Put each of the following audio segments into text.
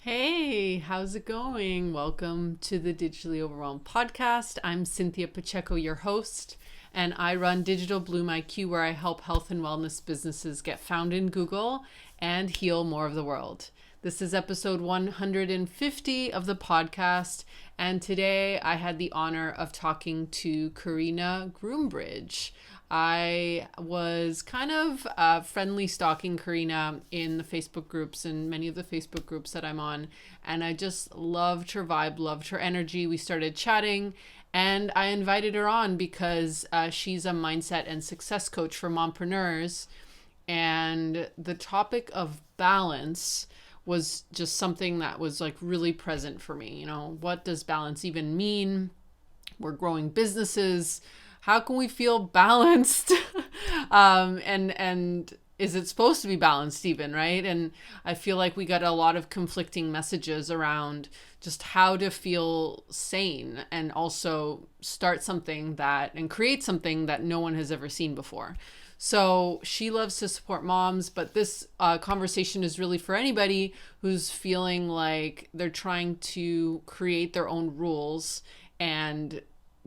Hey, how's it going? Welcome to the Digitally Overwhelmed podcast. I'm Cynthia Pacheco, your host, and I run Digital Bloom IQ, where I help health and wellness businesses get found in Google and heal more of the world. This is episode 150 of the podcast, and today I had the honor of talking to Carina Groombridge. I was kind of friendly stalking Carina in the Facebook groups and many of the Facebook groups that I'm on. And I just loved her vibe, loved her energy. We started chatting and I invited her on because she's a mindset and success coach for mompreneurs. And the topic of balance was just something that was like really present for me. You know, what does balance even mean? We're growing businesses. How can we feel balanced? And is it supposed to be balanced even, right? And I feel like we got a lot of conflicting messages around just how to feel sane and also start something that and create something that no one has ever seen before. So she loves to support moms, but this conversation is really for anybody who's feeling like they're trying to create their own rules and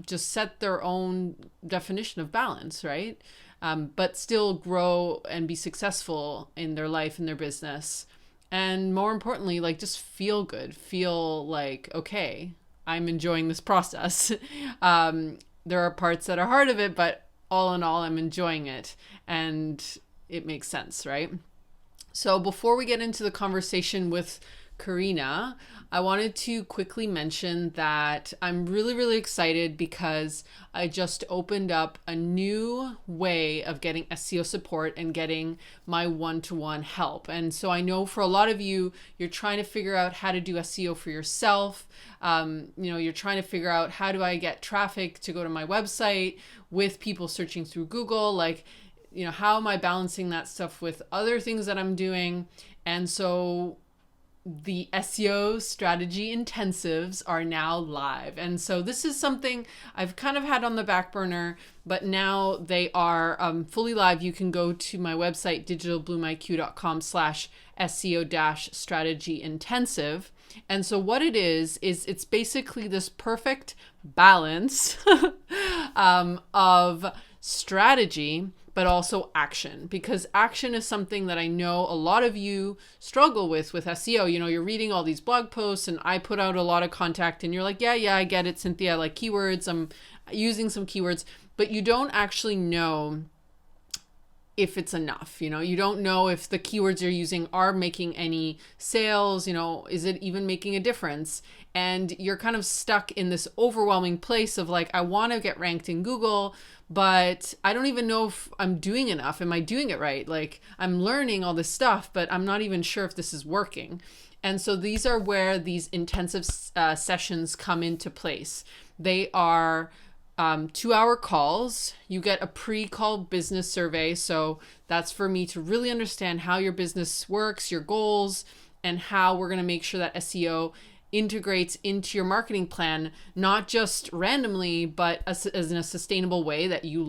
just set their own definition of balance, right? But still grow and be successful in their life and their business. And more importantly, like just feel good, feel like, okay, I'm enjoying this process. There are parts that are hard of it, but all in all, I'm enjoying it and it makes sense, right? So before we get into the conversation with Carina, I wanted to quickly mention that I'm really excited because I just opened up a new way of getting SEO support and getting my one-to-one help. And so I know for a lot of you, you're trying to figure out how to do SEO for yourself. You're trying to figure out how do I get traffic to go to my website with people searching through Google, how am I balancing that stuff with other things that I'm doing? And so the SEO strategy intensives are now live. And so this is something I've kind of had on the back burner, but now they are fully live. You can go to my website, digitalbloomiq.com/SEO-strategy intensive. And so what it is it's basically this perfect balance of strategy but also action, because action is something that I know a lot of you struggle with SEO. You know, you're reading all these blog posts and I put out a lot of content and you're like, yeah, I get it, Cynthia, I like keywords. I'm using some keywords, but you don't actually know if it's enough. You don't know if the keywords you're using are making any sales, is it even making a difference? And you're kind of stuck in this overwhelming place of like, I want to get ranked in Google, but I don't even know if I'm doing enough. Am I doing it right? Like I'm learning all this stuff, but I'm not even sure if this is working. And so these are where these intensive sessions come into place. They are 2-hour calls. You get a pre-call business survey. So that's for me to really understand how your business works, your goals, and how we're going to make sure that SEO integrates into your marketing plan, not just randomly, but as in a sustainable way that you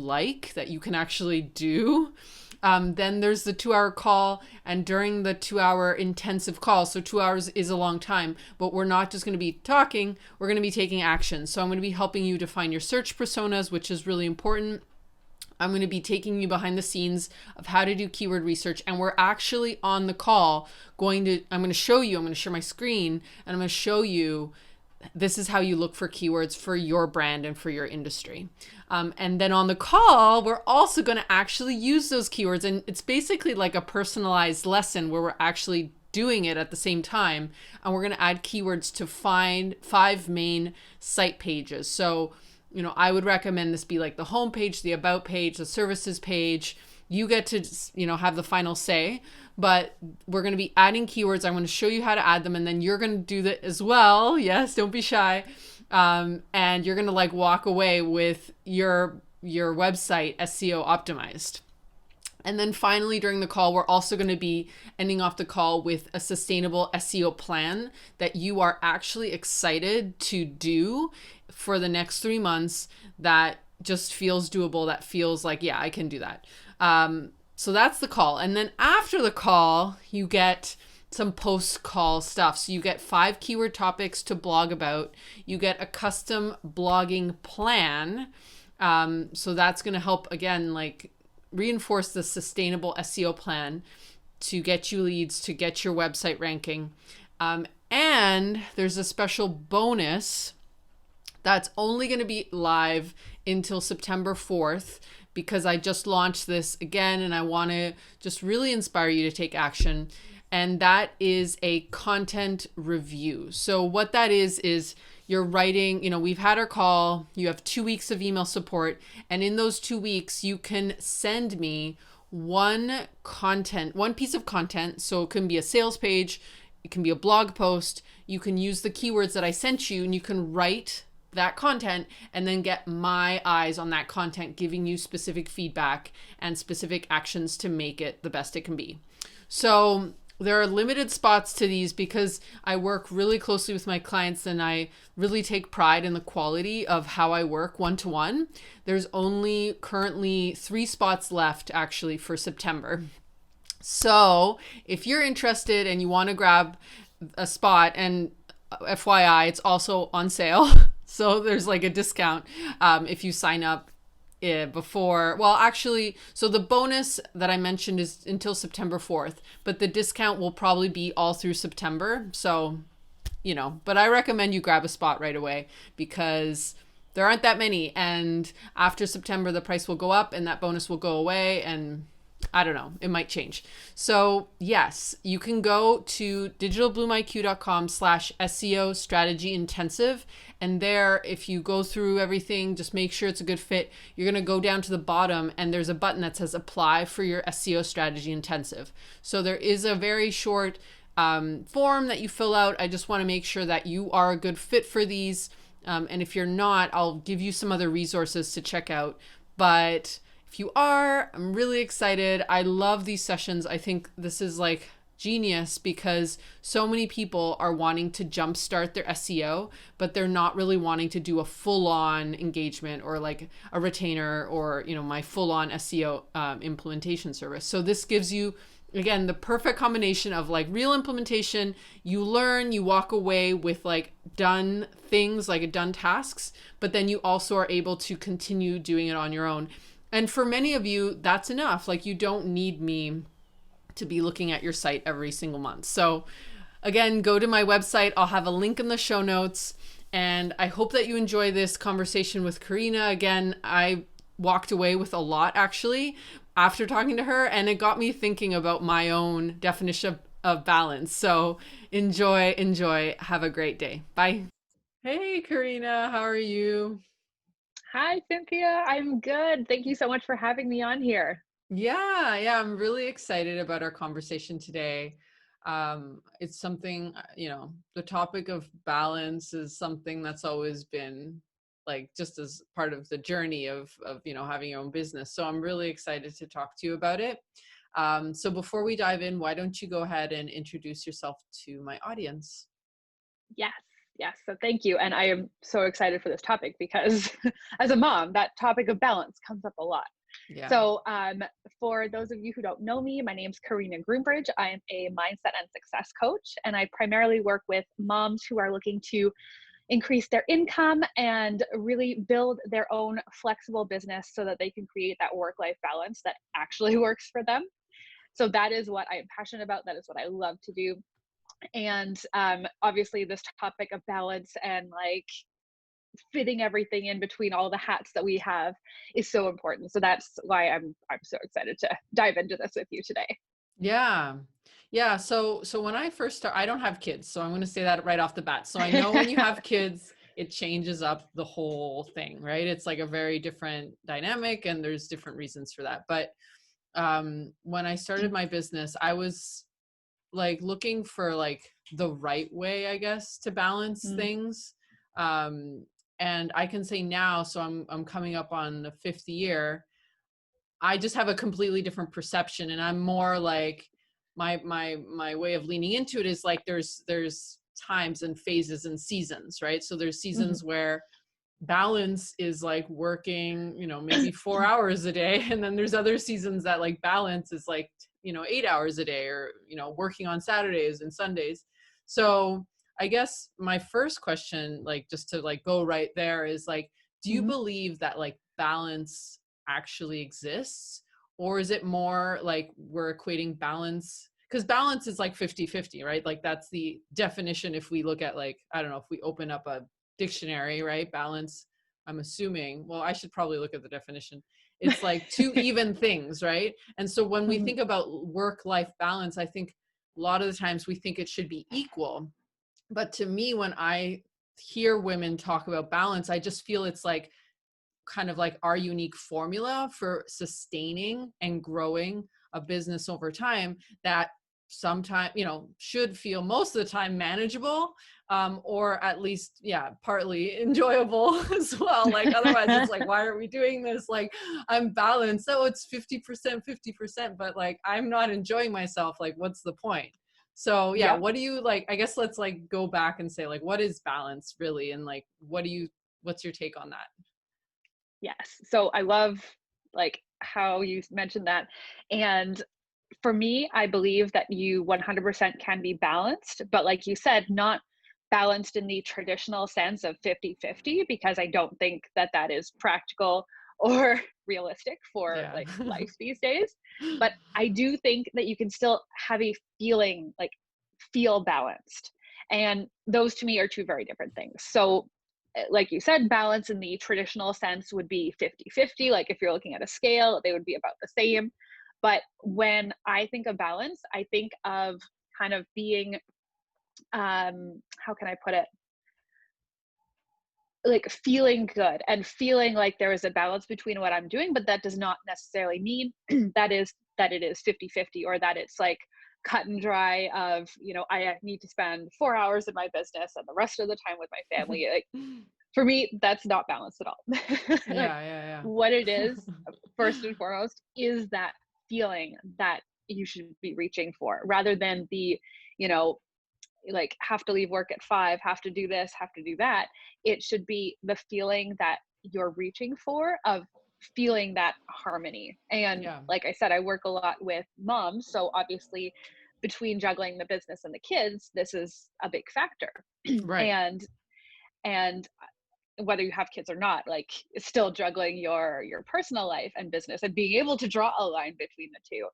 can actually do. Then there's the 2-hour call, and during the 2-hour intensive call, so 2 hours is a long time, but we're not just going to be talking, we're going to be taking action. So I'm going to be helping you define your search personas, which is really important. I'm going to be taking you behind the scenes of how to do keyword research. And we're actually on the call I'm going to share my screen and I'm going to show you this is how you look for keywords for your brand and for your industry. And then on the call, we're also going to actually use those keywords. And it's basically like a personalized lesson where we're actually doing it at the same time. And we're going to add keywords to find 5 main site pages. So I would recommend this be like the home page, the about page, the services page. You get to, have the final say, but we're going to be adding keywords. I'm going to show you how to add them, and then you're going to do that as well. Yes, don't be shy. And you're going to walk away with your website SEO optimized. And then finally, during the call, we're also going to be ending off the call with a sustainable SEO plan that you are actually excited to do for the next 3 months that just feels doable, that feels like, yeah, I can do that. So that's the call. And then after the call, you get some post call stuff. So you get 5 keyword topics to blog about. You get a custom blogging plan. So that's going to help, again, like reinforce the sustainable SEO plan to get you leads, to get your website ranking. And there's a special bonus that's only going to be live until September 4th, because I just launched this again and I want to just really inspire you to take action. And that is a content review. So what that is you're writing, we've had our call, you have 2 weeks of email support, and in those 2 weeks, you can send me one piece of content. So it can be a sales page, it can be a blog post. You can use the keywords that I sent you, and you can write that content and then get my eyes on that content, giving you specific feedback and specific actions to make it the best it can be. So there are limited spots to these because I work really closely with my clients and I really take pride in the quality of how I work one-to-one. There's only currently 3 spots left actually for September. So if you're interested and you want to grab a spot, and FYI, it's also on sale. So there's like a discount if you sign up before, well, actually, so the bonus that I mentioned is until September 4th, but the discount will probably be all through September. So, but I recommend you grab a spot right away because there aren't that many. And after September, the price will go up and that bonus will go away. And I don't know, it might change. So yes, you can go to digitalbloomiq.com/SEO strategy intensive. And there, if you go through everything, just make sure it's a good fit. You're going to go down to the bottom and there's a button that says apply for your SEO strategy intensive. So there is a very short form that you fill out. I just want to make sure that you are a good fit for these. And if you're not, I'll give you some other resources to check out. But if you are, I'm really excited. I love these sessions. I think this is like genius because so many people are wanting to jumpstart their SEO, but they're not really wanting to do a full-on engagement or like a retainer or, my full-on SEO implementation service. So this gives you, again, the perfect combination of like real implementation. You learn, you walk away with like done things, like done tasks, but then you also are able to continue doing it on your own. And for many of you, that's enough. Like you don't need me to be looking at your site every single month. So again, go to my website. I'll have a link in the show notes. And I hope that you enjoy this conversation with Carina. Again, I walked away with a lot actually after talking to her, and it got me thinking about my own definition of balance. So enjoy. Have a great day. Bye. Hey, Carina, how are you? Hi, Cynthia. I'm good. Thank you so much for having me on here. Yeah, I'm really excited about our conversation today. It's something, the topic of balance is something that's always been like just as part of the journey of having your own business. So I'm really excited to talk to you about it. So before we dive in, why don't you go ahead and introduce yourself to my audience? Yes. So thank you. And I am so excited for this topic because as a mom, that topic of balance comes up a lot. Yeah. So for those of you who don't know me, my name's Carina Groombridge. I am a mindset and success coach, and I primarily work with moms who are looking to increase their income and really build their own flexible business so that they can create that work-life balance that actually works for them. So that is what I am passionate about. That is what I love to do. And obviously this topic of balance and like fitting everything in between all the hats that we have is so important. So that's why I'm so excited to dive into this with you today. Yeah. So when I first start, I don't have kids, so I'm going to say that right off the bat. So I know when you have kids, it changes up the whole thing, right? It's like a very different dynamic and there's different reasons for that. But when I started my business, I was like looking for like the right way, I guess, to balance things. And I can say now, so I'm coming up on the 5th year, I just have a completely different perception, and I'm more like my way of leaning into it is like there's times and phases and seasons, right? So there's seasons where balance is like working, maybe 4 hours a day, and then there's other seasons that like balance is like 8 hours a day, or, working on Saturdays and Sundays. So I guess my first question, like, just to like go right there, is like, do you Mhm. believe that like balance actually exists? Or is it more like we're equating balance? Because balance is like 50-50, right? Like that's the definition. If we look at, like, I don't know, if we open up a dictionary, right? Balance, I'm assuming, well, I should probably look at the definition. It's like two even things, right? And so when we Mhm. think about work-life balance, I think a lot of the times we think it should be equal. But to me, when I hear women talk about balance, I just feel it's like kind of like our unique formula for sustaining and growing a business over time that sometimes, should feel most of the time manageable, or at least, yeah, partly enjoyable as well. Like, otherwise it's like, why are we doing this? Like, I'm balanced. So it's 50%, 50%, but like, I'm not enjoying myself. Like, what's the point? So yeah, Yep. what do you like, I guess let's like go back and say, like, what is balance really? And like, what's your take on that? Yes. So I love like how you mentioned that. And for me, I believe that you 100% can be balanced, but like you said, not balanced in the traditional sense of 50-50, because I don't think that that is practical or realistic for Yeah. like life these days. But I do think that you can still have a feeling like feel balanced. And those to me are two very different things. So like you said, balance in the traditional sense would be 50-50. Like if you're looking at a scale, they would be about the same. But when I think of balance, I think of kind of being, how can I put it? Like feeling good and feeling like there is a balance between what I'm doing, but that does not necessarily mean that it is 50-50, or that it's like cut and dry of, I need to spend 4 hours in my business and the rest of the time with my family. Like for me, that's not balanced at all. Like Yeah, yeah, what it yeah. is, first and foremost, is that feeling that you should be reaching for, rather than the, you know, like have to leave work at 5, have to do this, have to do that. It should be the feeling that you're reaching for, of feeling that harmony. And Yeah. like I said, I work a lot with moms. So obviously, between juggling the business and the kids, this is a big factor. Right. and and whether you have kids or not, like it's still juggling your personal life and business, and being able to draw a line between the two.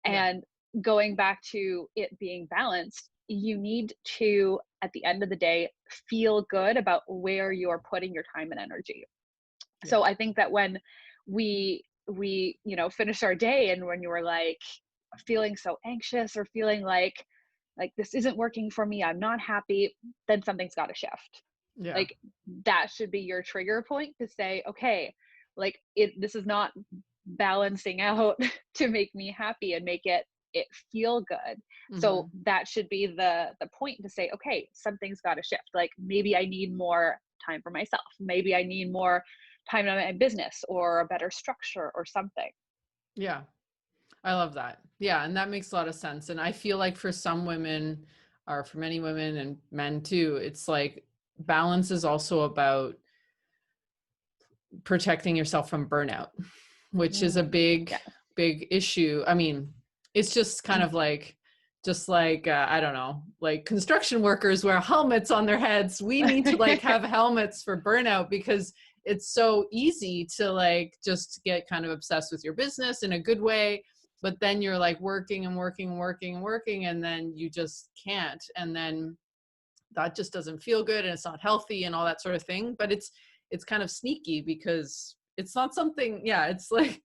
Yeah. And going back to it being balanced, you need to, at the end of the day, feel good about where you're putting your time and energy. Yeah. So I think that when finish our day, and when you were like feeling so anxious, or feeling like this isn't working for me, I'm not happy, then something's got to shift. Yeah. Like that should be your trigger point to say, okay, like this is not balancing out to make me happy and make it feel good. So Hmm. that should be the point to say, okay, something's got to shift. Like maybe I need more time for myself, maybe I need more time in my business, or a better structure or something. Yeah. I love that. Yeah. And that makes a lot of sense. And I feel like for some women, or for many women and men too, it's like balance is also about protecting yourself from burnout, which is a big, Yeah. big issue. I mean, it's just kind of like, I don't know, like construction workers wear helmets on their heads. We need to like have helmets for burnout, because it's so easy to like just get kind of obsessed with your business in a good way, but then you're like working and working and working and working, and then you just can't, and then that just doesn't feel good, and it's not healthy and all that sort of thing. But it's kind of sneaky, because it's not something, yeah, it's like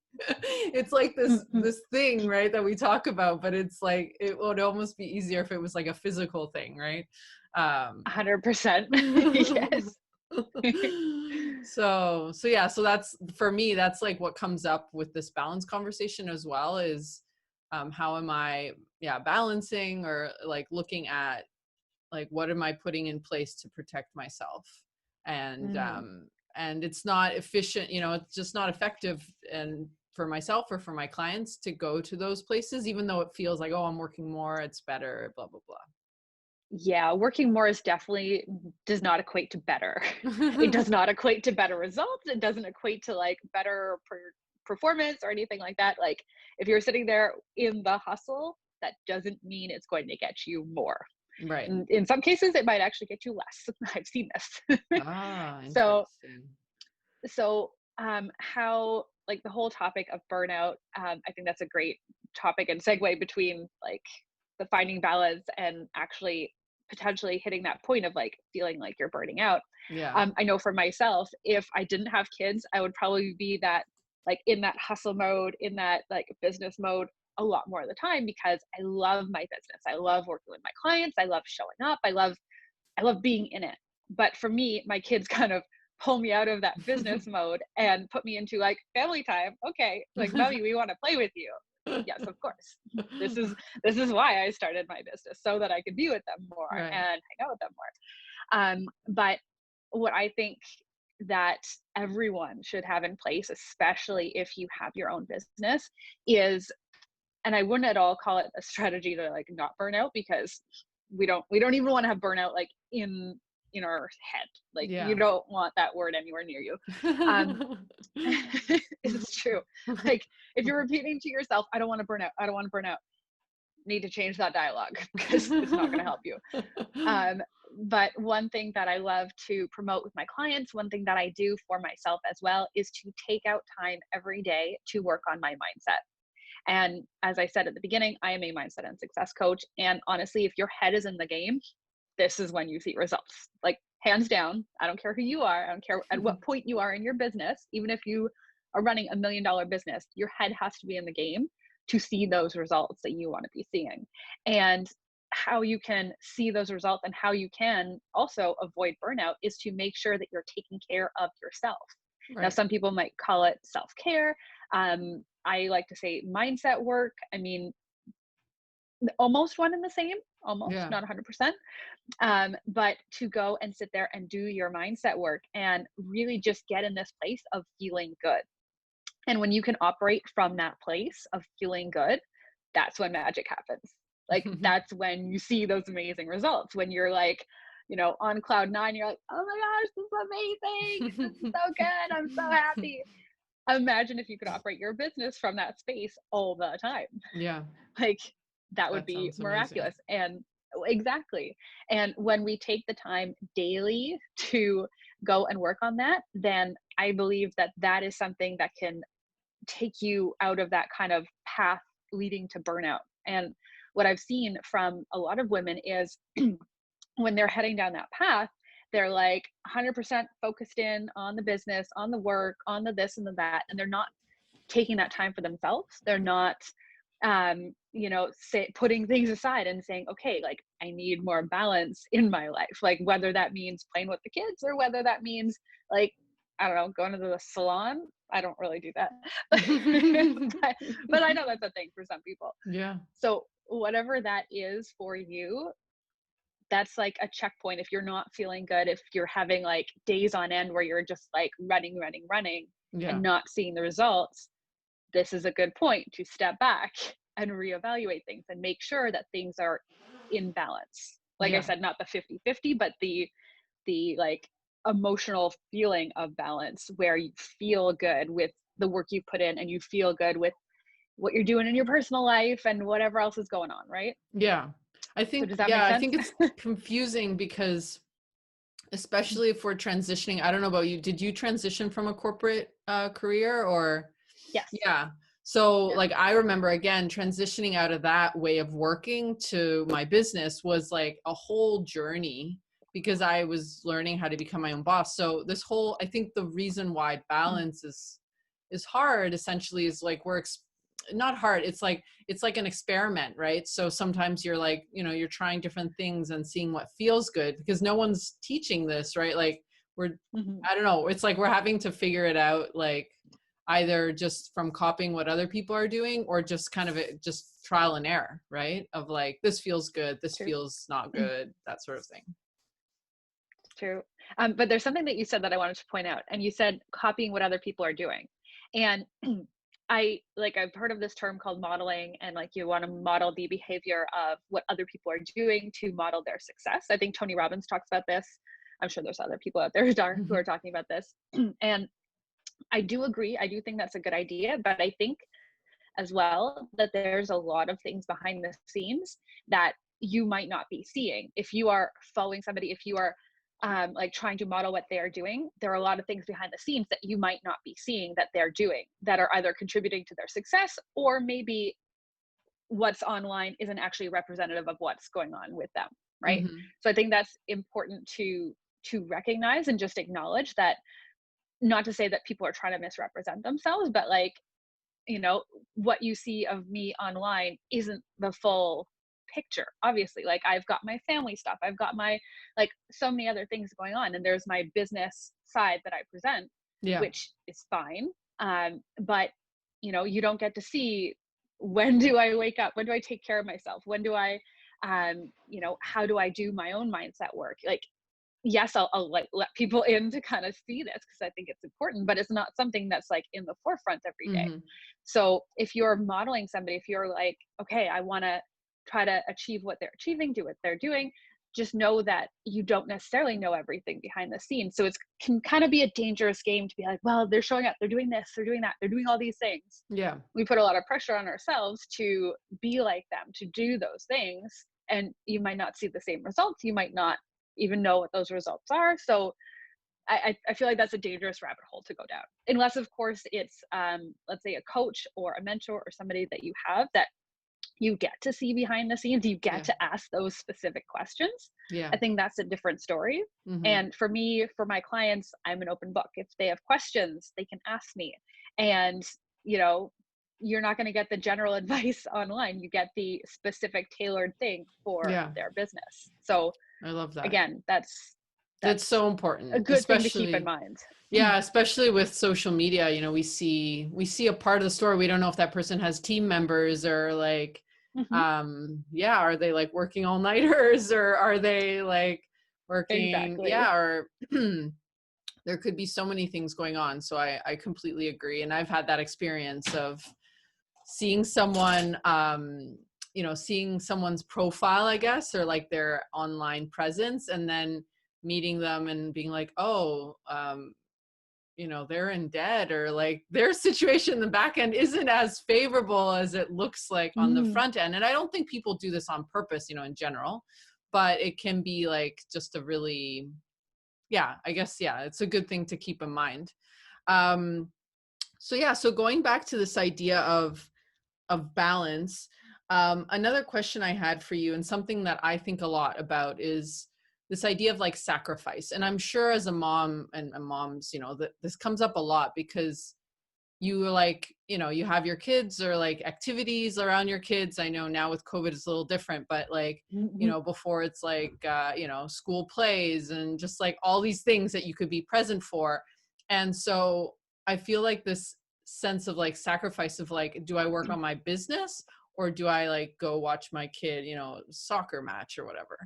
it's like this thing, right, that we talk about, but it's like it would almost be easier if it was like a physical thing, right? 100%. Yes. So yeah, so that's, for me, that's like what comes up with this balance conversation as well, is how am I, yeah, balancing, or like looking at like what am I putting in place to protect myself. and Mm. um and it's not efficient, it's just not effective, and for myself or for my clients, to go to those places, even though it feels like, oh, I'm working more, it's better, blah blah Yeah, working more is definitely does not equate to better. It blah. does not equate to better results. It doesn't equate to like better performance or anything like that. Like if you're sitting there in the hustle, that doesn't mean it's going to get you more. Right. In some cases, it might actually get you less. I've seen this. Ah, So, interesting. how, like the whole topic of burnout, I think that's a great topic and segue between like the finding balance and actually potentially hitting that point of like feeling like you're burning out. Yeah. I know for myself, if I didn't have kids, I would probably be that like in that hustle mode, in that like business mode a lot more of the time because I love my business. I love working with my clients. I love showing up. I love being in it. But for me, my kids kind of pull me out of that business mode and put me into like family time. Okay, like mommy, we want to play with you. Yes, of course. This is why I started my business, so that I could be with them more Right. and hang out with them more. But what I think that everyone should have in place, especially if you have your own business, is, and I wouldn't at all call it a strategy to like not burn out, because we don't even want to have burnout like in our head. Like you Yeah. don't want that word anywhere near you. Um, it's true. Like if you're repeating to yourself, I don't want to burn out. I don't want to burn out. Need to change that dialogue because it's not going to help you. Um, but one thing that I love to promote with my clients, one thing that I do for myself as well, is to take out time every day to work on my mindset. And as I said at the beginning, I am a mindset and success coach. And honestly, if your head is in the game, this is when you see results. Like hands down, I don't care who you are. I don't care at what point you are in your business. Even if you are running $1 million business, your head has to be in the game to see those results that you want to be seeing. And how you can see those results and how you can also avoid burnout is to make sure that you're taking care of yourself. Now, Right. some people might call it self-care. I like to say mindset work. I mean, almost one and the same, almost, Yeah. not 100%. But to go and sit there and do your mindset work and really just get in this place of feeling good. And when you can operate from that place of feeling good, that's when magic happens. Like that's when you see those amazing results. When you're like, on cloud nine, you're like, oh my gosh, this is amazing. This is so good. I'm so happy. Imagine if you could operate your business from that space all the time. Yeah. Like that would That be sounds amazing. miraculous. And exactly. And when we take the time daily to go and work on that, then I believe that that is something that can take you out of that kind of path leading to burnout. And what I've seen from a lot of women is when they're heading down that path, they're like 100% focused in on the business, on the work, on the this and the that, and they're not taking that time for themselves. They're not putting things aside and saying, okay, like I need more balance in my life, like whether that means playing with the kids or whether that means like, I don't know, going to the salon. I don't really do that. but I know that's a thing for some people. Yeah. So whatever that is for you, that's like a checkpoint. If you're not feeling good, if you're having like days on end where you're just like running Yeah. and not seeing the results, this is a good point to step back and reevaluate things and make sure that things are in balance. Like I Yeah. said, not the 50-50, but the like emotional feeling of balance where you feel good with the work you put in and you feel good with what you're doing in your personal life and whatever else is going on, right? Yeah. So does that make I sense? think it's confusing because especially if we're transitioning, I don't know about you, did you transition from a corporate career or? Yes. Yeah. So Yeah. like I remember again transitioning out of that way of working to my business was like a whole journey because I was learning how to become my own boss. So this whole I think the reason why balance is hard essentially is like not hard. It's like an experiment, right? So sometimes you're like, you're trying different things and seeing what feels good because no one's teaching this, right? Like Mhm. I don't know, it's like we're having to figure it out like either just from copying what other people are doing or just kind of just trial and error, right? Of like, this feels good, this True. feels not good, that sort of thing. True. But there's something that you said that I wanted to point out, and you said copying what other people are doing. And I've heard of this term called modeling, and like you want to model the behavior of what other people are doing to model their success. I think Tony Robbins talks about this. I'm sure there's other people out there who are talking about this. And I do agree. I do think that's a good idea, but I think as well that there's a lot of things behind the scenes that you might not be seeing. If you are following somebody, if you are like trying to model what they are doing, there are a lot of things behind the scenes that you might not be seeing that they're doing that are either contributing to their success, or maybe what's online isn't actually representative of what's going on with them, right? Mm-hmm. So I think that's important to recognize and just acknowledge that, not to say that people are trying to misrepresent themselves, but like, you know, what you see of me online isn't the full picture. Obviously, like I've got my family stuff, I've got my, like, so many other things going on, and there's my business side that I present, Yeah. which is fine. But you know, you don't get to see, when do I wake up, when do I take care of myself, when do I you know, how do I do my own mindset work? Like, yes, I'll like let people in to kind of see this because I think it's important, but it's not something that's like in the forefront every day. Mm-hmm. So if you're modeling somebody, if you're like, okay, I want to try to achieve what they're achieving, do what they're doing, just know that you don't necessarily know everything behind the scenes. So it's can kind of be a dangerous game to be like, well, they're showing up, they're doing this, they're doing that, they're doing all these things. Yeah. We put a lot of pressure on ourselves to be like them, to do those things, and you might not see the same results. You might not even know what those results are. So I feel like that's a dangerous rabbit hole to go down, unless of course it's let's say a coach or a mentor or somebody that you have that you get to see behind the scenes, you get Yeah. to ask those specific questions. Yeah. I think that's a different story. Mm-hmm. And for me, for my clients, I'm an open book. If they have questions, they can ask me. And you know, you're not going to get the general advice online. You get the specific tailored thing for Yeah. their business. So I love that. again, That's that's so a important, good thing to keep in especially, mind. yeah, especially with social media. You know, we see a part of the story. We don't know if that person has team members or like, Mhm. yeah, are they like working all nighters or are they like working? Exactly. Yeah, or there could be so many things going on. So I completely agree. And I've had that experience of seeing someone, you know, seeing someone's profile, I guess, or like their online presence, and then meeting them and being like, oh, you know, they're in debt, or like their situation in the back end isn't as favorable as it looks like on the Mm. front end. And I don't think people do this on purpose, you know, in general, but it can be like just a really, yeah, I guess, yeah, it's a good thing to keep in mind. Um, so yeah, so going back to this idea of balance, another question I had for you, and something that I think a lot about, is this idea of like sacrifice. And I'm sure as a mom and moms, you know, that this comes up a lot because you like, you know, you have your kids or like activities around your kids. I know now with COVID it's a little different, but like, you Mhm. know, before it's like, you know, school plays and just like all these things that you could be present for. And so I feel like this sense of like sacrifice of like, do I work on my business or do I like go watch my kid, you know, soccer match or whatever?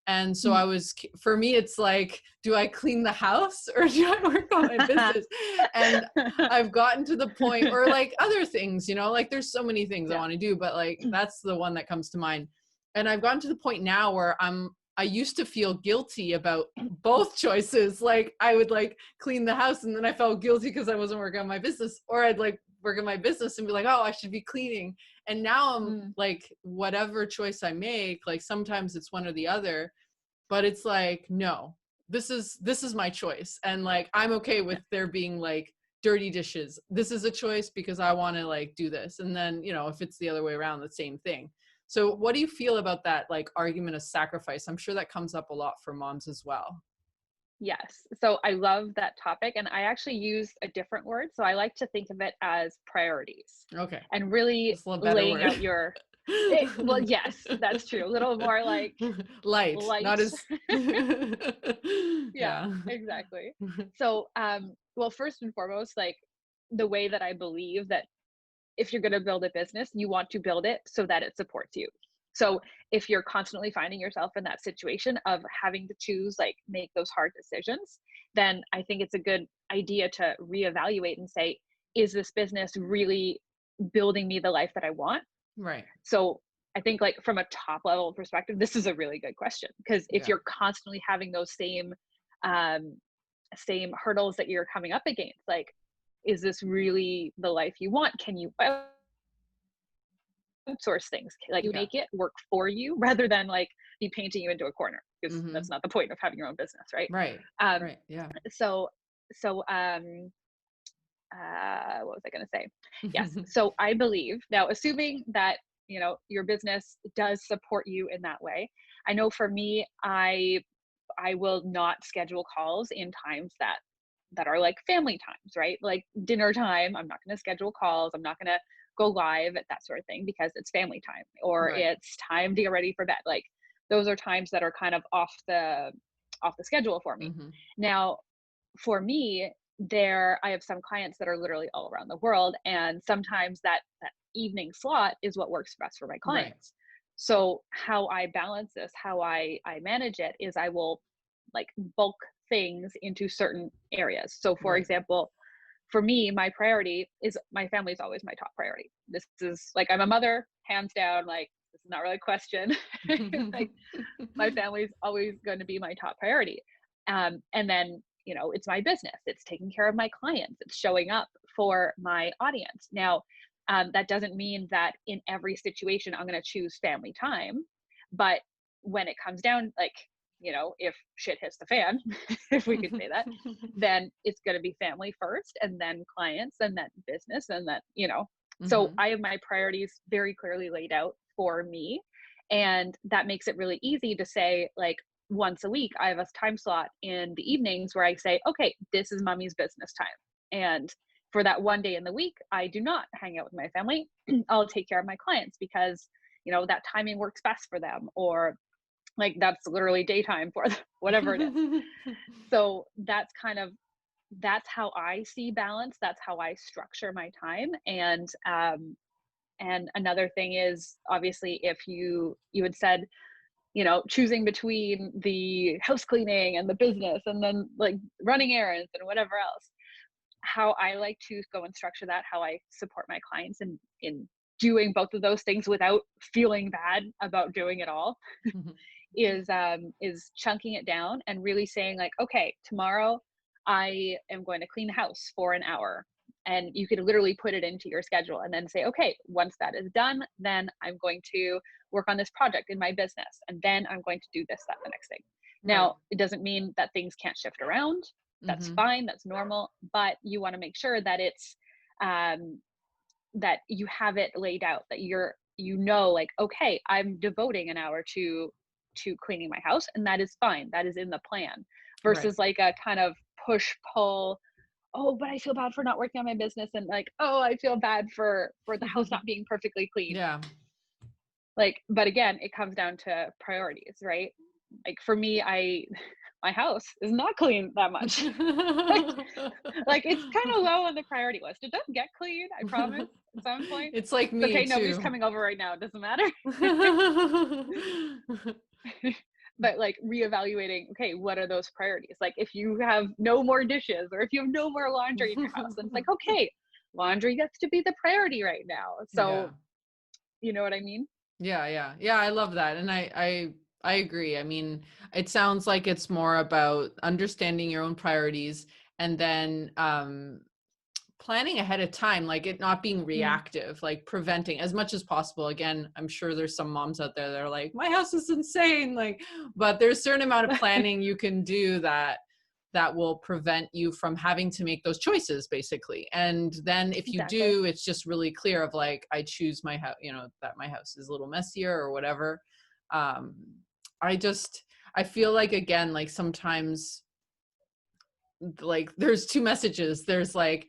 And so I was, for me, it's like, do I clean the house or do I work on my business? And I've gotten to the point, or like other things, you know, like there's so many things I Yeah. want to do, but like that's the one that comes to mind. And I've gotten to the point now where I used to feel guilty about both choices. Like I would like clean the house and then I felt guilty because I wasn't working on my business, or I'd like work on my business and be like, oh, I should be cleaning. And now I'm Mm. like, whatever choice I make, like sometimes it's one or the other, but it's like, no, this is my choice. And like, I'm okay with there being like dirty dishes. This is a choice because I want to like do this. And then, you know, if it's the other way around, the same thing. So what do you feel about that like argument of sacrifice? I'm sure that comes up a lot for moms as well. Yes. So I love that topic. And I actually use a different word. So I like to think of it as priorities Okay. and really Just a little better laying word. out well, yes, that's true. A little more like Light, light. not as Yeah, yeah. exactly. So, well, first and foremost, like the way that I believe that if you're going to build a business, you want to build it so that it supports you. So if you're constantly finding yourself in that situation of having to choose, like make those hard decisions, then I think it's a good idea to reevaluate and say, is this business really building me the life that I want? Right. So I think like from a top level perspective, this is a really good question, because if Yeah. you're constantly having those um, same hurdles that you're coming up against, like is this really the life you want? Can you outsource things? Like, you Yeah. make it work for you rather than like be painting you into a corner, because Mm-hmm. that's not the point of having your own business, right? Right. Um, Right. Yeah. so, so, what was I going to say? Yes. So I believe now, assuming that, your business does support you in that way. I know for me, I will not schedule calls in times that are like family times, right? Like dinner time. I'm not going to schedule calls. I'm not going to go live at that sort of thing because it's family time, or Right. it's time to get ready for bed. Like, those are times that are kind of off the schedule for me. Mm-hmm. Now, for me, there I have some clients that are literally all around the world, and sometimes that evening slot is what works best for my Right. clients. So how I balance this, how I manage it, is I will like bulk things into certain areas. So for Right. example, for me, my priority is my family is always my top priority. This is like, I'm a mother, hands down, like this is not really a question. Like, my family is always going to be my top priority. And then, it's my business. It's taking care of my clients. It's showing up for my audience. Now, that doesn't mean that in every situation I'm going to choose family time, but when it comes down, like, if shit hits the fan, if we could say that, then it's going to be family first, and then clients, and then business, and then. So Mm-hmm. I have my priorities very clearly laid out for me, and that makes it really easy to say, like, once a week, I have a time slot in the evenings where I say, okay, this is mommy's business time. And for that one day in the week, I do not hang out with my family. I'll take care of my clients because, that timing works best for them, or like that's literally daytime for them, whatever it is. So that's how I see balance. That's how I structure my time. And another thing is, obviously, if you had said, choosing between the house cleaning and the business and then like running errands and whatever else, how I like to go and structure that, how I support my clients in doing both of those things without feeling bad about doing it all, is chunking it down and really saying, like, okay, tomorrow I am going to clean the house for an hour. And you could literally put it into your schedule and then say, okay, once that is done, then I'm going to work on this project in my business. And then I'm going to do this, that, the next thing. Right. Now, it doesn't mean that things can't shift around. That's Mm-hmm. fine. That's normal. But you want to make sure that um, that you have it laid out, that like, okay, I'm devoting an hour to cleaning my house, and that is fine. That is in the plan, Right. versus like a kind of push pull. Oh, but I feel bad for not working on my business, and like, oh, I feel bad for the house not being perfectly clean. Yeah. Like, but again, it comes down to priorities, right? Like for me, my house is not clean that much. like like it's kind of low on the priority list. It does get clean, I promise, at some point. It's like It's me okay, nobody's too. coming over right now, it doesn't matter. But like reevaluating, okay, what are those priorities? Like if you have no more dishes, or if you have no more laundry in your house, then it's like, okay, laundry gets to be the priority right now. Yeah. So you know what I mean? Yeah, yeah. Yeah, I love that. And I agree. I mean, it sounds like it's more about understanding your own priorities and then planning ahead of time, like it not being Mm, reactive, like preventing as much as possible. Again, I'm sure there's some moms out there that are like, my house is insane, like, but there's a certain amount of planning you can do that will prevent you from having to make those choices, basically. And then if you exactly. do, it's just really clear of like, I choose my house, that my house is a little messier or whatever. um I feel like, again, like sometimes, like there's two messages. There's like,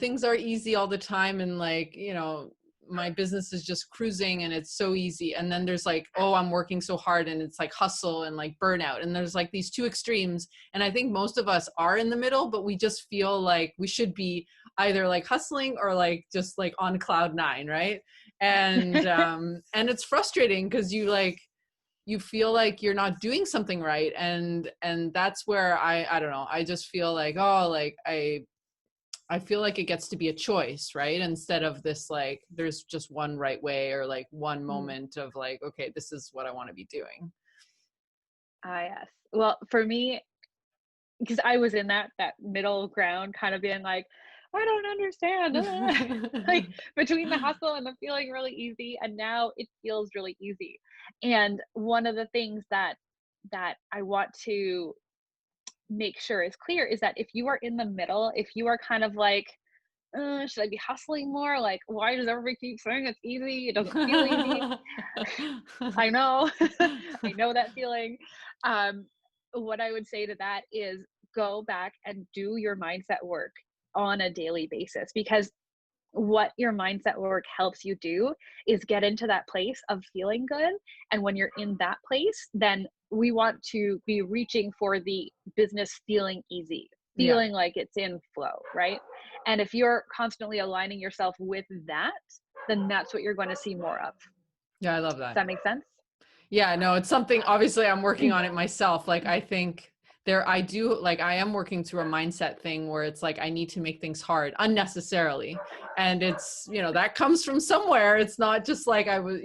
things are easy all the time, and like, my business is just cruising and it's so easy. And then there's like, oh, I'm working so hard and it's like hustle and like burnout. And there's like these two extremes. And I think most of us are in the middle, but we just feel like we should be either like hustling or like just like on cloud nine, right? And it's frustrating because you feel like you're not doing something right. And that's where I don't know, I just feel like, oh, like I feel like it gets to be a choice, right? Instead of this, like, there's just one right way, or like one Mm. moment of like, okay, this is what I want to be doing. Ah, yes. Well, for me, because I was in that middle ground, kind of being like, I don't understand. Like between the hustle and the feeling really easy, and now it feels really easy. And one of the things that I want to make sure is clear is that if you are in the middle, if you are kind of like, should I be hustling more? Like, why does everybody keep saying it's easy? It doesn't feel easy. I know. I know that feeling. Um, what I would say to that is go back and do your mindset work on a daily basis, because what your mindset work helps you do is get into that place of feeling good. And when you're in that place, then we want to be reaching for the business feeling easy, Yeah. feeling like it's in flow, right? And if you're constantly aligning yourself with that, then that's what you're going to see more of. Yeah, I love Does that. that make sense? Yeah, no, it's something obviously I'm working on it myself. Like I think I do like I am working through a mindset thing where it's like I need to make things hard unnecessarily. And it's, that comes from somewhere. It's not just like I was,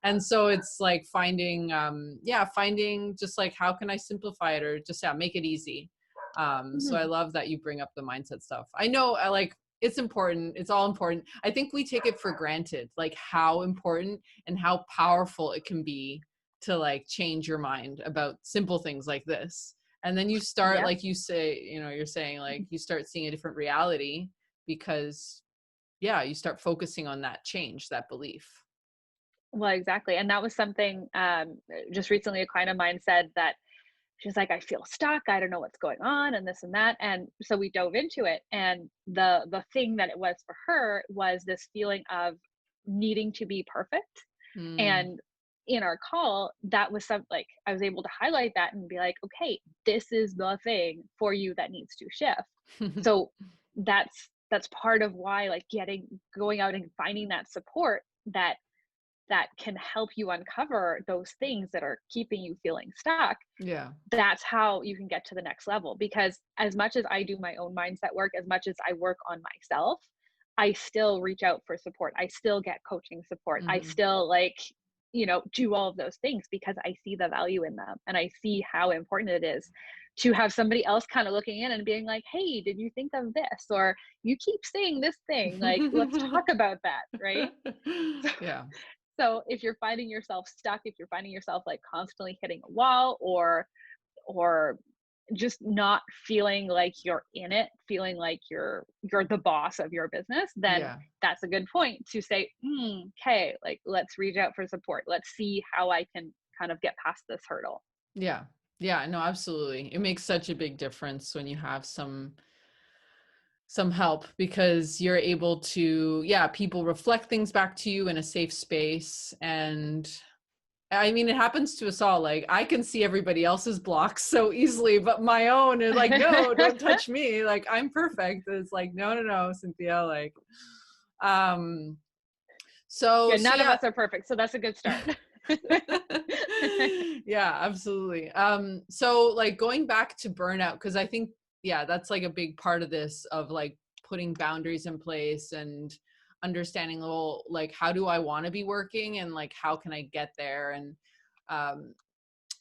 and so it's like finding just like how can I simplify it or just make it easy. So I Mhm. love that you bring up the mindset stuff. I know I like it's important. It's all important. I think we take it for granted, like how important and how powerful it can be to like change your mind about simple things like this. And then you start, Yep. like you say, you're saying like you start seeing a different reality because you start focusing on that change, that belief. Well, exactly. And that was something just recently a client of mine said that she's like, I feel stuck. I don't know what's going on and this and that. And so we dove into it. And the thing that it was for her was this feeling of needing to be perfect. Mm. And in our call, that was some like I was able to highlight that and be like, okay, this is the thing for you that needs to shift. So that's part of why like going out and finding that support that can help you uncover those things that are keeping you feeling stuck. Yeah. That's how you can get to the next level, because as much as I do my own mindset work, as much as I work on myself, I still reach out for support. I still get coaching support. I Hmm. still do all of those things because I see the value in them and I see how important it is to have somebody else kind of looking in and being like, hey, did you think of this? Or you keep saying this thing, like, let's talk about that, right? Yeah. So if you're finding yourself stuck, if you're finding yourself like constantly hitting a wall, or just not feeling like you're in it, feeling like you're the boss of your business, then Yeah. that's a good point to say, okay, like let's reach out for support. Let's see how I can kind of get past this hurdle. Yeah. Yeah. No, absolutely. It makes such a big difference when you have some help because you're able to, people reflect things back to you in a safe space. And I mean, it happens to us all. Like I can see everybody else's blocks so easily, but my own is like, no, don't touch me. Like I'm perfect. It's like, no, no, no, Cynthia. Like, um, so, Yeah, so none of yeah. us are perfect, so that's a good start. Yeah, absolutely. So like going back to burnout, because I think, that's like a big part of this of like putting boundaries in place and understanding, well, like how do I want to be working and like how can I get there? And um,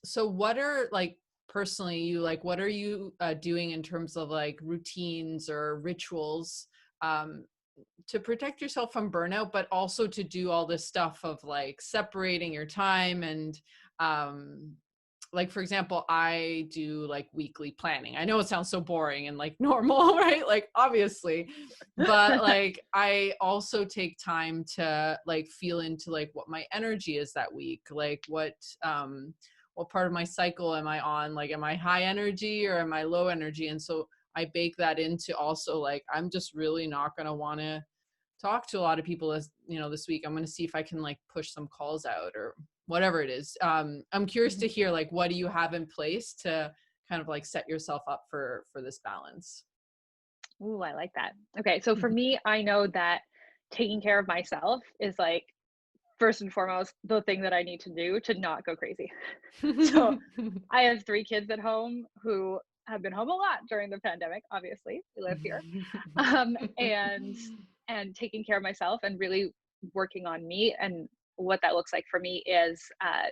so what are like personally you like what are you doing in terms of like routines or rituals um, to protect yourself from burnout, but also to do all this stuff of like separating your time and um like for example, I do like weekly planning. I know it sounds so boring and like normal, right? Like obviously, but like I also take time to like feel into like what my energy is that week, like what part of my cycle am I on? Like am I high energy or am I low energy? And so I bake that into also like I'm just really not going to want to talk to a lot of people this week. I'm going to see if I can like push some calls out or whatever it is. I'm curious to hear like what do you have in place to kind of like set yourself up for this balance. Ooh, I like that. Okay, so for me, I know that taking care of myself is like first and foremost the thing that I need to do to not go crazy. So I have 3 kids at home who have been home a lot during the pandemic, obviously, we live here. And taking care of myself and really working on me, and what that looks like for me is,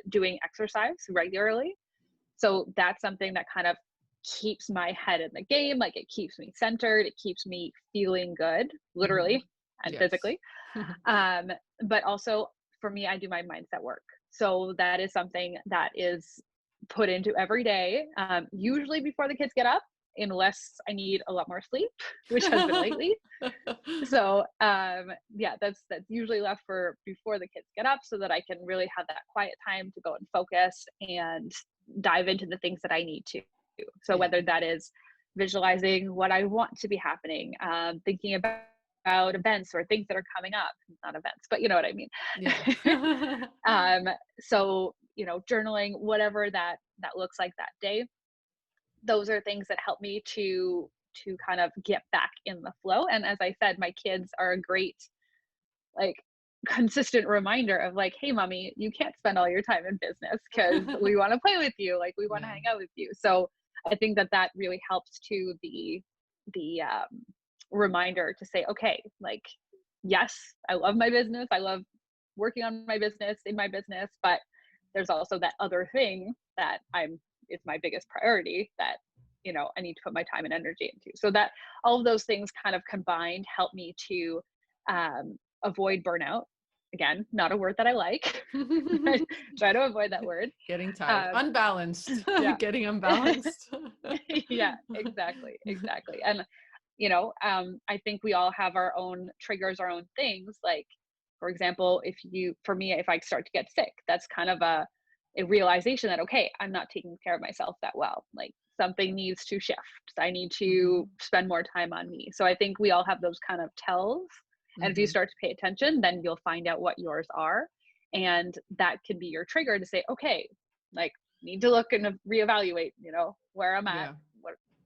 doing exercise regularly. So that's something that kind of keeps my head in the game. Like it keeps me centered. It keeps me feeling good, Hmm. literally and Yes. physically. Um, but also for me, I do my mindset work. So that is something that is put into every day, usually before the kids get up, unless I need a lot more sleep, which has been lately. So yeah, that's usually left for before the kids get up so that I can really have that quiet time to go and focus and dive into the things that I need to. So Yeah. whether that is visualizing what I want to be happening, thinking about events or things that are coming up, not events, but you know what I mean. Yeah. So, you know, journaling, whatever that looks like that day, those are things that help me to kind of get back in the flow. And as I said, my kids are a great, like, consistent reminder of like, hey mommy, you can't spend all your time in business because we want to play with you, like we want to Yeah. hang out with you. So I think that that really helps to the reminder to say, okay, like, yes, I love my business, I love working on my business, in my business, but there's also that other thing that I'm it's my biggest priority that, you know, I need to put my time and energy into. So that all of those things kind of combined help me to avoid burnout. Again, not a word that I like. I try to avoid that word. Getting tired. Um, Unbalanced. yeah. Getting unbalanced. Yeah, exactly, exactly. And you know, I think we all have our own triggers, our own things. Like, for example, for me, if I start to get sick, that's kind of a realization that, okay, I'm not taking care of myself that well. Like something needs to shift. I need to Hmm. spend more time on me. So I think we all have those kind of tells. And if you Hmm. start to pay attention, then you'll find out what yours are. And that can be your trigger to say, okay, like, need to look and reevaluate, you know, where I'm at, Yeah.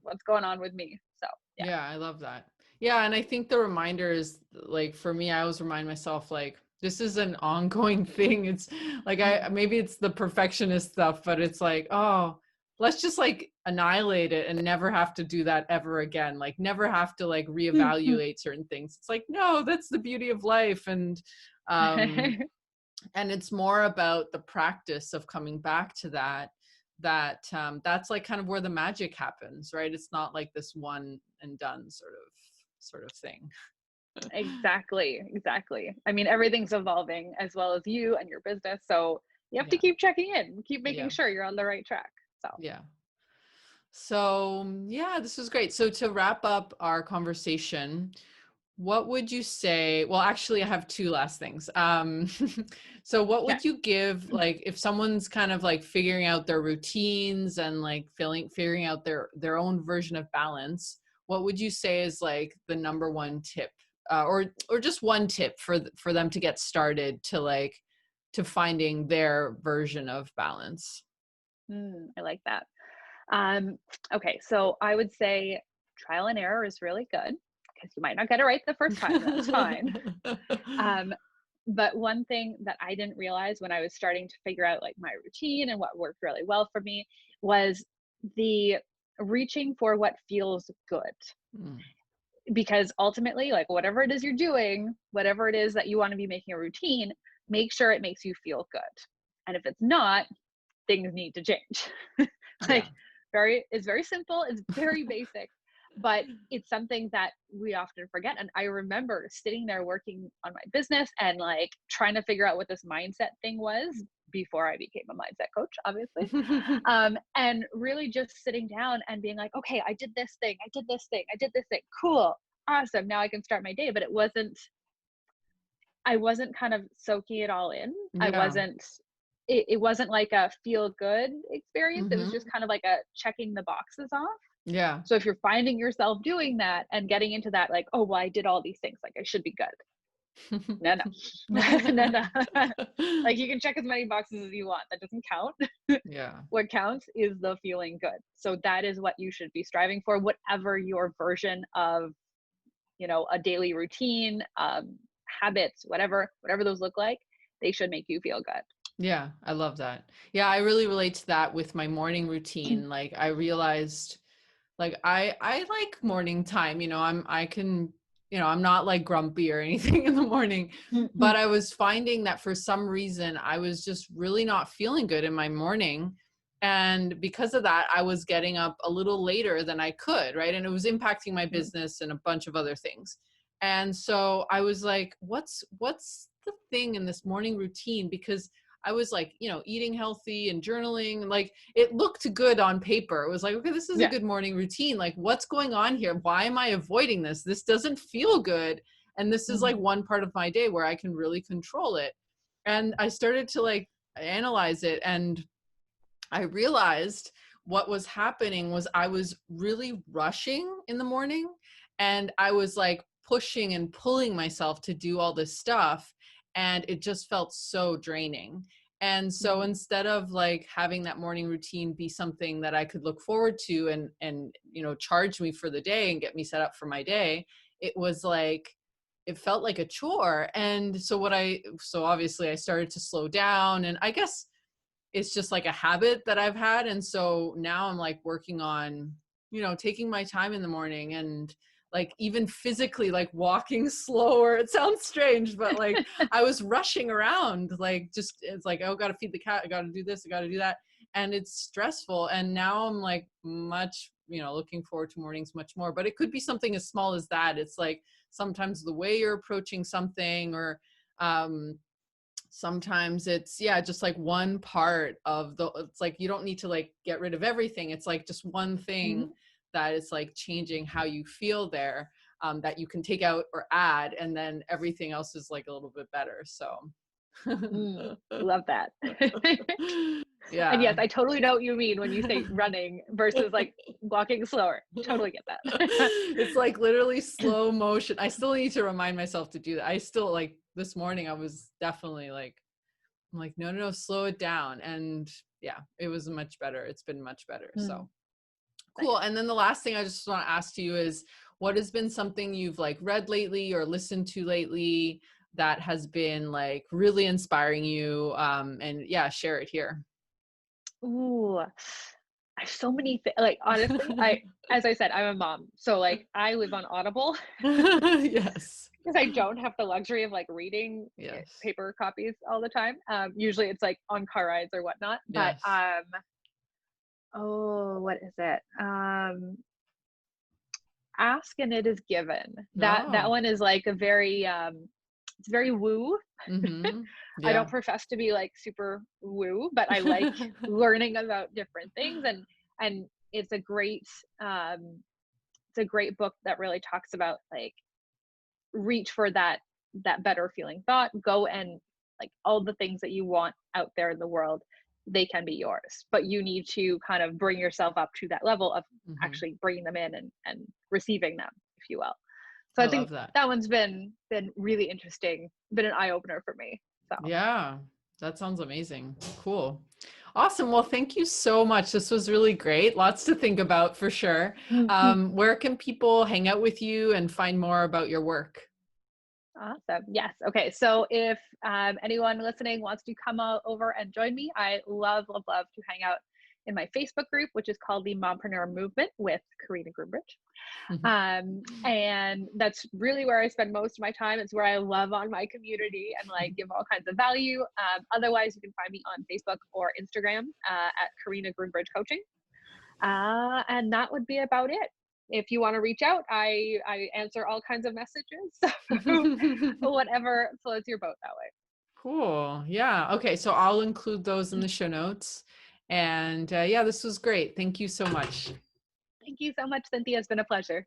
what's going on with me. So yeah. Yeah, I love that. Yeah, and I think the reminder is like for me, I always remind myself like this is an ongoing thing. It's like I Mm. maybe it's the perfectionist stuff, but it's like, oh, let's just like annihilate it and never have to do that ever again. Like never have to like reevaluate certain things. It's like, no, that's the beauty of life. Um and it's more about the practice of coming back to that's like kind of where the magic happens, right? It's not like this one and done sort of thing. Exactly, exactly. I mean, everything's evolving as well as you and your business. So you have to Yeah. keep checking in, keep making Yeah. sure you're on the right track. So Yeah. So yeah, this was great. So to wrap up our conversation, what would you say? Well, actually, I have two last things. So what yeah. would you give, like, if someone's kind of like figuring out their routines and like figuring out their own version of balance? What would you say is like the number one tip, or just one tip for them to get started to finding their version of balance? I like that. Um, okay, so I would say trial and error is really good because you might not get it right the first time, and that's fine. Um, but one thing that I didn't realize when I was starting to figure out like my routine and what worked really well for me was the reaching for what feels good. Mm, Because ultimately, like whatever it is you're doing, whatever it is that you want to be making a routine, make sure it makes you feel good. And if it's not, things need to change. yeah. Like it's very simple, it's very basic, but it's something that we often forget. And I remember sitting there working on my business and like trying to figure out what this mindset thing was before I became a mindset coach, obviously. And really just sitting down and being like, okay, I did this thing, I did this thing, I did this thing, cool, awesome, now I can start my day. But I wasn't kind of soaking it all in. I Yeah. wasn't it wasn't like a feel good experience. It was just Hmm. kind of like a checking the boxes off. Yeah. So if you're finding yourself doing that and getting into that, like, oh, well, I did all these things, like I should be good. No, no, no, no. Like you can check as many boxes as you want. That doesn't count. Yeah. What counts is the feeling good. So that is what you should be striving for, whatever your version of, you know, a daily routine, habits, whatever those look like, they should make you feel good. Yeah, I love that. Yeah, I really relate to that with my morning routine. Like I realized like I like morning time, I can, I'm not like grumpy or anything in the morning, but I was finding that for some reason I was just really not feeling good in my morning. And because of that, I was getting up a little later than I could, right? And it was impacting my Mm. business and a bunch of other things. And so I was like, what's the thing in this morning routine? Because I was like, eating healthy and journaling, like it looked good on paper. It was like, okay, this is a Yeah. good morning routine. Like, what's going on here? Why am I avoiding this? This doesn't feel good. And this is like Mhm. one part of my day where I can really control it. And I started to like analyze it, and I realized what was happening was I was really rushing in the morning, and I was like pushing and pulling myself to do all this stuff, and it just felt so draining. And so Mm. instead of like having that morning routine be something that I could look forward to and charge me for the day and get me set up for my day, it was like it felt like a chore. And so obviously I started to slow down, and I guess it's just like a habit that I've had. And so now I'm like working on, taking my time in the morning, and like even physically like walking slower. It sounds strange, but like I was rushing around, like just it's like, oh, gotta feed the cat, I gotta do this, I gotta do that. And it's stressful. And now I'm like much, looking forward to mornings much more. But it could be something as small as that. It's like sometimes the way you're approaching something, or sometimes it's just like one part of it's like you don't need to like get rid of everything. It's like just one thing Mhm. that is like changing how you feel there, that you can take out or add, and then everything else is like a little bit better. So Mm. Love that. And yes, yeah. I totally know what you mean when you say running versus like walking slower. Totally get that. It's like literally slow motion. I still need to remind myself to do that. I still like this morning I was definitely like, I'm like, no, no, no, slow it down. And yeah, it was much better. It's been much better. Mm. So cool. Nice. And then the last thing I just want to ask you is, what has been something you've like read lately or listened to lately that has been like really inspiring you? And yeah, share it here. Ooh, I have so many like, honestly, as I said, I'm a mom, so, like, I live on Audible Yes. because I don't have the luxury of, like, reading, Yes. paper copies all the time. Usually it's, like, on car rides or whatnot, but, Yes. oh, what is it? Ask and it is given. That Oh. one is, like, a very, it's very woo. Mm-hmm. I don't Yeah. profess to be like super woo, but I like learning about different things, and it's a great um it's a great book that really talks about like reach for that better feeling thought, go and like all the things that you want out there in the world, they can be yours, but you need to kind of bring yourself up to that level of Mm-hmm. actually bringing them in and receiving them, if you will. So I I think love that. that one's been really interesting, been an eye opener for me. So Yeah, that sounds amazing. Cool. Awesome. Well, thank you so much. This was really great. Lots to think about for sure. Where can people hang out with you and find more about your work? awesome. Yes. Okay. So if anyone listening wants to come over and join me, I love, love, love to hang out in my Facebook group, which is called the Mompreneur Movement with Carina Groombridge. And that's really where I spend most of my time. It's where I love on my community and like give all kinds of value. Otherwise, you can find me on Facebook or Instagram at Carina Groombridge Coaching. And that would be about it. If you want to reach out, I answer all kinds of messages. So whatever floats your boat that way. Cool. Yeah. Okay. So I'll include those in the show notes. And yeah, this was great. Thank you so much. Thank you so much, Cynthia. It's been a pleasure.